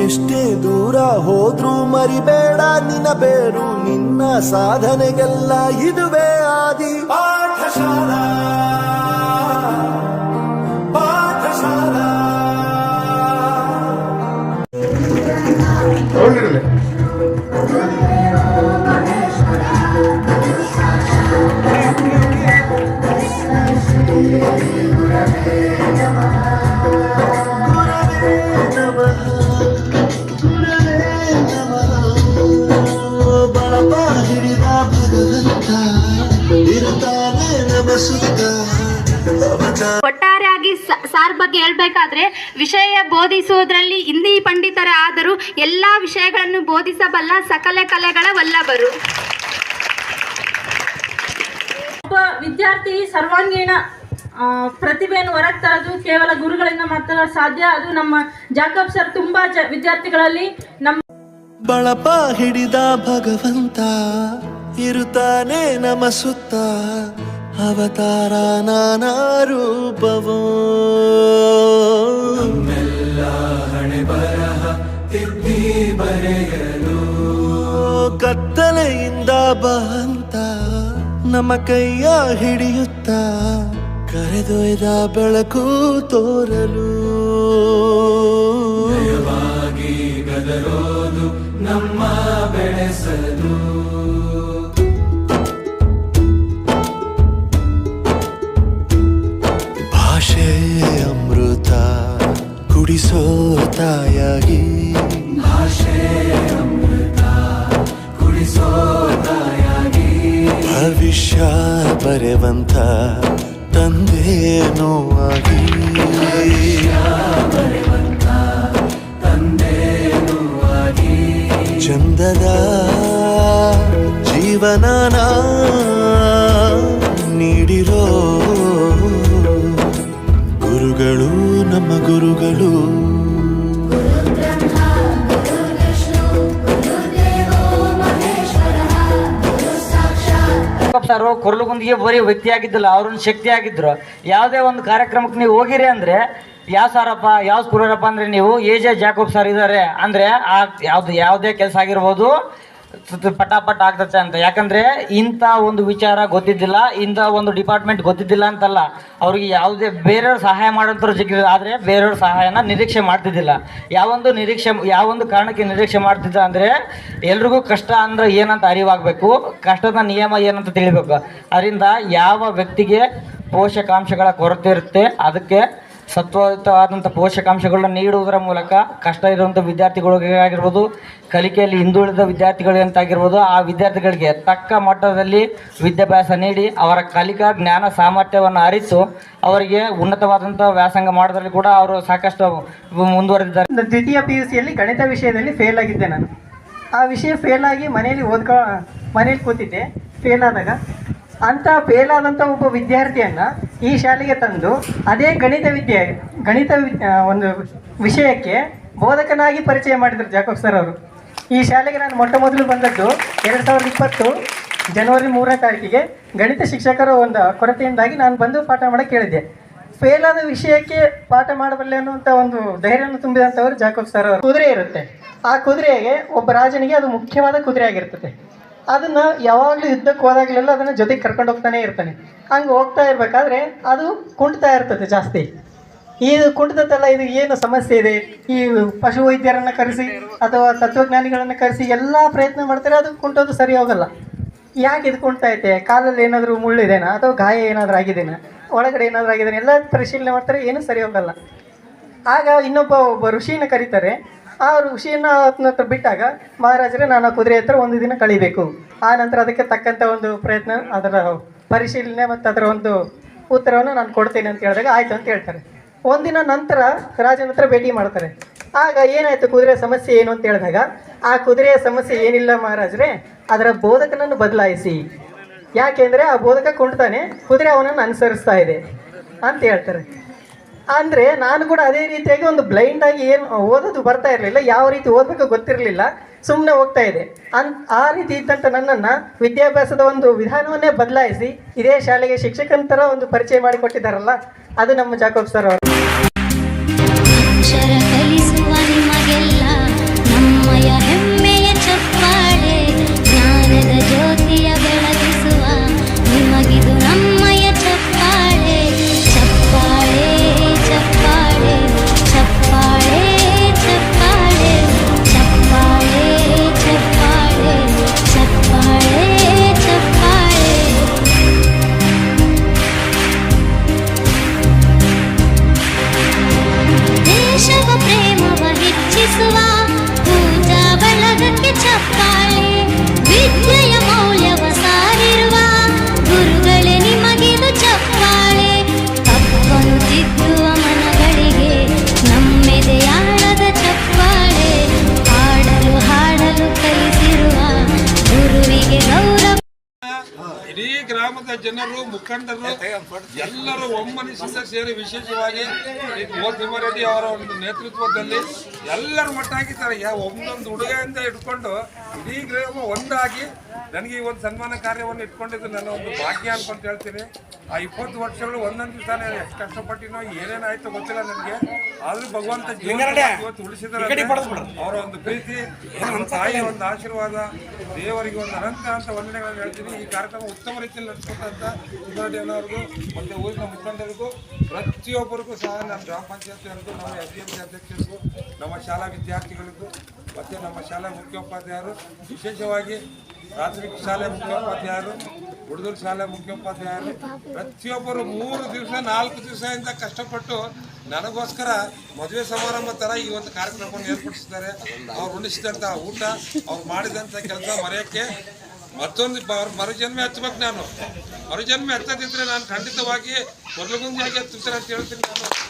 ಎಷ್ಟೇ ದೂರ ಹೋದ್ರೂ ಮರಿಬೇಡ ನಿನ್ನ ಬೇರು, ನಿನ್ನ ಸಾಧನೆಗೆಲ್ಲ ಇದುವೇ ಆದಿ. ಪಾಠಶಾಲಾ ಪಾಠಶಾಲಾ. ಒಟ್ಟಾರೆಯಾಗಿ ಸಾರ್ ಬಗ್ಗೆ ಹೇಳ್ಬೇಕಾದ್ರೆ ವಿಷಯ ಬೋಧಿಸುವುದರಲ್ಲಿ ಹಿಂದಿ ಪಂಡಿತರ ಆದರೂ ಎಲ್ಲಾ ವಿಷಯಗಳನ್ನು ಬೋಧಿಸಬಲ್ಲ ಸಕಲ ಕಲೆಗಳ ವಲ್ಲಭರು. ಒಬ್ಬ ವಿದ್ಯಾರ್ಥಿ ಸರ್ವಾಂಗೀಣ ಪ್ರತಿಭೆಯನ್ನು ಹೊರಗೆ ತರೋದು ಕೇವಲ ಗುರುಗಳಿಂದ ಮಾತ್ರ ಸಾಧ್ಯ. ಅದು ನಮ್ಮ ಜಾಕಬ್ ಸರ್ ತುಂಬಾ ವಿದ್ಯಾರ್ಥಿಗಳಲ್ಲಿ ನಮ್ಮ ಬಳಪ ಹಿಡಿದ ಭಗವಂತ ಇರುತ್ತಾನೆ ನಮ್ಮ ಸುತ್ತ, ಅವತಾರ ನಾನಾ ರೂಪವೋ. ನಮ್ಮೆಲ್ಲ ಹಣೆ ಬರಹ ತಿದ್ದಿ ಬರೆಯಲು ಕತ್ತಲೆಯಿಂದ ಬಂತ ನಮ್ಮ ಕೈಯ ಹಿಡಿಯುತ್ತ ಕರೆದೊಯ್ದ ಬೆಳಕು ತೋರಲು. ನಯವಾಗಿ ಗದರೋದು ನಮ್ಮ ಬೆಳೆಸಲು. ಭಾಷೆ ಅಮೃತ ಕುಡಿಸೋ ತಾಯಾಗಿ, ಭಾಷೆ ಅಮೃತ ಕುಡಿಸೋ ತಾಯಾಗಿ, ಭವಿಷ್ಯ ಬರೆವಂತ ತಂದೇನೋ ಆಗಿ, ಬರೆವಂತ ತಂದೇನೋ ಆಗಿ, ಚಂದದ ಜೀವನನ ನೀಡಿರೋ ಗುರುಗಳು ನಮ್ಮ ಗುರುಗಳು. ಸರ್ ಕೊರ್ಲಗುಂದಿಗೆ ಬರೀ ವ್ಯಕ್ತಿ ಆಗಿದ್ದಿಲ್ಲ, ಅವ್ರನ್ನ ಶಕ್ತಿ ಆಗಿದ್ರು. ಯಾವುದೇ ಒಂದು ಕಾರ್ಯಕ್ರಮಕ್ಕೆ ನೀವು ಹೋಗಿರಿ ಅಂದರೆ ಯಾವ ಸಾರಪ್ಪ ಯಾವ ಸ್ಕೂಲರಪ್ಪ ಅಂದರೆ ನೀವು ಎ.ಜೆ. ಜಾಕಬ್ ಸರ್ ಇದ್ದಾರೆ ಅಂದರೆ ಯಾವುದೇ ಕೆಲಸ ಆಗಿರ್ಬೋದು ಪಟಾಪಟ್ ಆಗ್ತತೆ ಅಂತ. ಯಾಕಂದರೆ ಇಂಥ ಒಂದು ವಿಚಾರ ಗೊತ್ತಿದ್ದಿಲ್ಲ, ಇಂಥ ಒಂದು ಡಿಪಾರ್ಟ್ಮೆಂಟ್ ಗೊತ್ತಿದ್ದಿಲ್ಲ ಅಂತಲ್ಲ, ಅವ್ರಿಗೆ ಯಾವುದೇ ಬೇರೆಯವ್ರು ಸಹಾಯ ಮಾಡೋಂಥವ್ರು ಸಿಕ್ಕಿದ್ರು, ಆದರೆ ಬೇರೆಯವ್ರ ಸಹಾಯನ ನಿರೀಕ್ಷೆ ಮಾಡ್ತಿದ್ದಿಲ್ಲ. ಯಾವೊಂದು ಕಾರಣಕ್ಕೆ ನಿರೀಕ್ಷೆ ಮಾಡ್ತಿದ್ದ ಅಂದರೆ ಎಲ್ರಿಗೂ ಕಷ್ಟ ಅಂದರೆ ಏನಂತ ಅರಿವಾಗಬೇಕು, ಕಷ್ಟದ ನಿಯಮ ಏನಂತ ತಿಳಿಬೇಕು. ಅದರಿಂದ ಯಾವ ವ್ಯಕ್ತಿಗೆ ಪೋಷಕಾಂಶಗಳ ಕೊರತೆ ಇರುತ್ತೆ ಅದಕ್ಕೆ ಸತ್ವಯುತವಾದಂಥ ಪೋಷಕಾಂಶಗಳನ್ನ ನೀಡುವುದರ ಮೂಲಕ ಕಷ್ಟ ಇರುವಂಥ ವಿದ್ಯಾರ್ಥಿಗಳಿಗೆ ಆಗಿರ್ಬೋದು, ಕಲಿಕೆಯಲ್ಲಿ ಹಿಂದುಳಿದ ವಿದ್ಯಾರ್ಥಿಗಳಿಗೆ ಅಂತಾಗಿರ್ಬೋದು, ಆ ವಿದ್ಯಾರ್ಥಿಗಳಿಗೆ ತಕ್ಕ ಮಟ್ಟದಲ್ಲಿ ವಿದ್ಯಾಭ್ಯಾಸ ನೀಡಿ ಅವರ ಕಲಿಕಾ ಜ್ಞಾನ ಸಾಮರ್ಥ್ಯವನ್ನು ಅರಿತು ಅವರಿಗೆ ಉನ್ನತವಾದಂಥ ವ್ಯಾಸಂಗ ಮಾಡೋದ್ರಲ್ಲಿ ಕೂಡ ಅವರು ಸಾಕಷ್ಟು ಮುಂದುವರೆದಿದ್ದಾರೆ. ದ್ವಿತೀಯ PUCಯಲ್ಲಿ ಗಣಿತ ವಿಷಯದಲ್ಲಿ ಫೇಲ್ ಆಗಿದ್ದೆ ನಾನು. ಆ ವಿಷಯ ಫೇಲ್ ಆಗಿ ಮನೇಲಿ ಕೂತಿದ್ದೆ. ಫೇಲ್ ಆದಾಗ ಫೇಲ್ ಆದಂಥ ಒಬ್ಬ ವಿದ್ಯಾರ್ಥಿಯನ್ನು ಈ ಶಾಲೆಗೆ ತಂದು ಅದೇ ಗಣಿತ ಒಂದು ವಿಷಯಕ್ಕೆ ಬೋಧಕನಾಗಿ ಪರಿಚಯ ಮಾಡಿದರು ಜಾಕಬ್ ಸರ್ ಅವರು. ಈ ಶಾಲೆಗೆ ನಾನು ಮೊಟ್ಟ ಮೊದಲು ಬಂದದ್ದು 2020 ಜನವರಿ 3ನೇ ತಾರೀಕಿಗೆ. ಗಣಿತ ಶಿಕ್ಷಕರ ಒಂದು ಕೊರತೆಯಿಂದಾಗಿ ನಾನು ಬಂದು ಪಾಠ ಮಾಡೋಕ್ಕೆ ಕೇಳಿದ್ದೆ. ಫೇಲ್ ಆದ ವಿಷಯಕ್ಕೆ ಪಾಠ ಮಾಡಬಲ್ಲೆ ಅನ್ನುವಂಥ ಒಂದು ಧೈರ್ಯವನ್ನು ತುಂಬಿದಂಥವರು ಜಾಕಬ್ ಸರ್ ಅವರು. ಕುದುರೆ ಇರುತ್ತೆ, ಆ ಕುದುರೆಗೆ ಒಬ್ಬ ರಾಜನಿಗೆ ಅದು ಮುಖ್ಯವಾದ ಕುದುರೆ ಆಗಿರ್ತದೆ. ಅದನ್ನು ಯಾವಾಗಲೂ ಯುದ್ಧಕ್ಕೆ ಹೋದಾಗಲೆಲ್ಲ ಅದನ್ನು ಜೊತೆಗೆ ಕರ್ಕೊಂಡು ಹೋಗ್ತಾನೆ ಇರ್ತಾನೆ. ಹಂಗೆ ಹೋಗ್ತಾ ಇರಬೇಕಾದ್ರೆ ಅದು ಕುಂಟ್ತಾ ಇರ್ತದೆ ಜಾಸ್ತಿ. ಇದು ಕುಂಟದಲ್ಲ, ಇದು ಏನು ಸಮಸ್ಯೆ ಇದೆ, ಈ ಪಶು ವೈದ್ಯರನ್ನು ಕರೆಸಿ ಅಥವಾ ತತ್ವಜ್ಞಾನಿಗಳನ್ನು ಕರೆಸಿ ಎಲ್ಲ ಪ್ರಯತ್ನ ಮಾಡ್ತಾರೆ, ಅದು ಕುಂಟೋದು ಸರಿ ಹೋಗಲ್ಲ. ಯಾಕೆ ಇದು ಕುಂಟೈತೆ, ಕಾಲಲ್ಲಿ ಏನಾದರೂ ಮುಳ್ಳಿದೇನಾ ಅಥವಾ ಗಾಯ ಏನಾದರೂ ಆಗಿದೆನಾ, ಒಳಗಡೆ ಏನಾದರೂ ಆಗಿದ್ದೇನೆ, ಎಲ್ಲ ಪರಿಶೀಲನೆ ಮಾಡ್ತಾರೆ, ಏನೂ ಸರಿ ಹೋಗಲ್ಲ. ಆಗ ಒಬ್ಬ ಋಷಿನ ಕರೀತಾರೆ. ಆ ಋಷಿಯನ್ನು ಆತನ ಹತ್ರ ಬಿಟ್ಟಾಗ, ಮಹಾರಾಜರೇ ನಾನು ಆ ಕುದುರೆ ಹತ್ರ ಒಂದು ದಿನ ಕಳಿಬೇಕು, ಆ ನಂತರ ಅದಕ್ಕೆ ತಕ್ಕಂಥ ಒಂದು ಪ್ರಯತ್ನ, ಅದರ ಪರಿಶೀಲನೆ ಮತ್ತು ಅದರ ಒಂದು ಉತ್ತರವನ್ನು ನಾನು ಕೊಡ್ತೇನೆ ಅಂತ ಹೇಳಿದಾಗ ಆಯಿತು ಅಂತ ಹೇಳ್ತಾರೆ. ಒಂದಿನ ನಂತರ ರಾಜನ ಹತ್ರ ಭೇಟಿ ಮಾಡ್ತಾರೆ. ಆಗ ಏನಾಯಿತು, ಕುದುರೆ ಸಮಸ್ಯೆ ಏನು ಅಂತ ಹೇಳಿದಾಗ, ಆ ಕುದುರೆಯ ಸಮಸ್ಯೆ ಏನಿಲ್ಲ ಮಹಾರಾಜರೇ, ಅದರ ಬೋಧಕನನ್ನು ಬದಲಾಯಿಸಿ. ಯಾಕೆಂದರೆ ಆ ಬೋಧಕ ಕುಂಟ್ತಾನೆ, ಕುದುರೆ ಅವನನ್ನು ಅನುಸರಿಸ್ತಾ ಇದೆ ಅಂತ ಹೇಳ್ತಾರೆ. ಅಂದರೆ ನಾನು ಕೂಡ ಅದೇ ರೀತಿಯಾಗಿ ಒಂದು ಬ್ಲೈಂಡಾಗಿ ಏನು ಓದೋದು ಬರ್ತಾ ಇರಲಿಲ್ಲ, ಯಾವ ರೀತಿ ಓದಬೇಕು ಗೊತ್ತಿರಲಿಲ್ಲ, ಸುಮ್ಮನೆ ಹೋಗ್ತಾ ಇದೆ. ಆ ರೀತಿ ಇದ್ದಂಥ ನನ್ನನ್ನು ವಿದ್ಯಾಭ್ಯಾಸದ ಒಂದು ವಿಧಾನವನ್ನೇ ಬದಲಾಯಿಸಿ ಇದೇ ಶಾಲೆಗೆ ಶಿಕ್ಷಕನ ಥರ ಒಂದು ಪರಿಚಯ ಮಾಡಿಕೊಟ್ಟಿದ್ದಾರಲ್ಲ, ಅದು ನಮ್ಮ ಜಾಕಬ್ ಸರ್ ಅವರು. ಗ್ರಾಮದ ಜನರು ಮುಖಂಡರು ಎಲ್ಲರೂ ಒಮ್ಮನಸ್ಸಿಂದ ಸೇರಿ ವಿಶೇಷವಾಗಿ ಭೀಮಾರೆಡ್ಡಿ ಅವರ ಒಂದು ನೇತೃತ್ವದಲ್ಲಿ ಎಲ್ಲರೂ ಒಟ್ಟಾಗಿದ್ದಾರೆ. ಒಂದೊಂದು ಹುಡುಗಿಯಿಂದ ಇಟ್ಕೊಂಡು ಇಡೀ ಗ್ರಾಮ ಒಂದಾಗಿ ನನಗೆ ಈ ಒಂದು ಸನ್ಮಾನ ಕಾರ್ಯವನ್ನು ಇಟ್ಕೊಂಡಿದ್ದು ನನ್ನ ಒಂದು ಭಾಗ್ಯ ಅನ್ಕೊಂತ ಹೇಳ್ತೀನಿ. ಆ 20 ವರ್ಷಗಳು ಒಂದೊಂದು ದಿವಸ ಎಷ್ಟು ಕಷ್ಟಪಟ್ಟಿನೋ ಏನೇನಾಯ್ತು ಗೊತ್ತಿಲ್ಲ ನನಗೆ. ಆದ್ರೂ ಭಗವಂತ ಇವತ್ತು ಉಳಿಸಿದರೆ ಅವರ ಒಂದು ಪ್ರೀತಿ, ನಮ್ಮ ತಾಯಿಯ ಒಂದು ಆಶೀರ್ವಾದ, ದೇವರಿಗೆ ಒಂದು ಅನಂತ ಅಂತ ವಂದನೆಗಳನ್ನು ಹೇಳ್ತೀನಿ. ಈ ಕಾರ್ಯಕ್ರಮ ಉತ್ತಮ ರೀತಿಯಲ್ಲಿ ನಡೆಸ್ಕೊಟ್ಟಂತ ಭೀಮಾರೆಡ್ಡಿ ಅನ್ನೋರಿಗೂ ಮತ್ತು ಊರಿನ ಮುಖಂಡರಿಗೂ ಪ್ರತಿಯೊಬ್ಬರಿಗೂ ಸಹ ನಮ್ಮ ಗ್ರಾಮ ಪಂಚಾಯತ್ ನಮ್ಮ SDMC ಅಧ್ಯಕ್ಷರಿಗೂ ನಮ್ಮ ಶಾಲಾ ವಿದ್ಯಾರ್ಥಿಗಳಿಗೂ ಮತ್ತು ನಮ್ಮ ಶಾಲಾ ಮುಖ್ಯೋಪಾಧ್ಯಾಯರು, ವಿಶೇಷವಾಗಿ ಪ್ರಾಥಮಿಕ ಶಾಲೆ ಮುಖ್ಯೋಪಾಧ್ಯಾಯರು, ಹುಡುಗರ ಶಾಲೆ ಮುಖ್ಯೋಪಾಧ್ಯಾಯರು ಪ್ರತಿಯೊಬ್ಬರು 3 ದಿವಸ 4 ದಿವಸದಿಂದ ಕಷ್ಟಪಟ್ಟು ನನಗೋಸ್ಕರ ಮದುವೆ ಸಮಾರಂಭ ಥರ ಈ ಒಂದು ಕಾರ್ಯಕ್ರಮವನ್ನು ಏರ್ಪಡಿಸಿದ್ದಾರೆ. ಅವ್ರು ಉಣಿಸಿದಂಥ ಊಟ, ಅವ್ರು ಮಾಡಿದಂಥ ಕೆಲಸ ಮರೆಯೋಕ್ಕೆ ಮತ್ತೊಂದು ಮರುಜನ್ಮ ಎತ್ತಬೇಕು. ನಾನು ಮರುಜನ್ಮ ಎತ್ತದಿದ್ರೆ ನಾನು ಖಂಡಿತವಾಗಿ ಮೊದಲುಗುಂದಿಯಾಗಿ ಎತ್ತುತ್ತಾರೆ ಅಂತ ಹೇಳ್ತೀನಿ. ನಾನು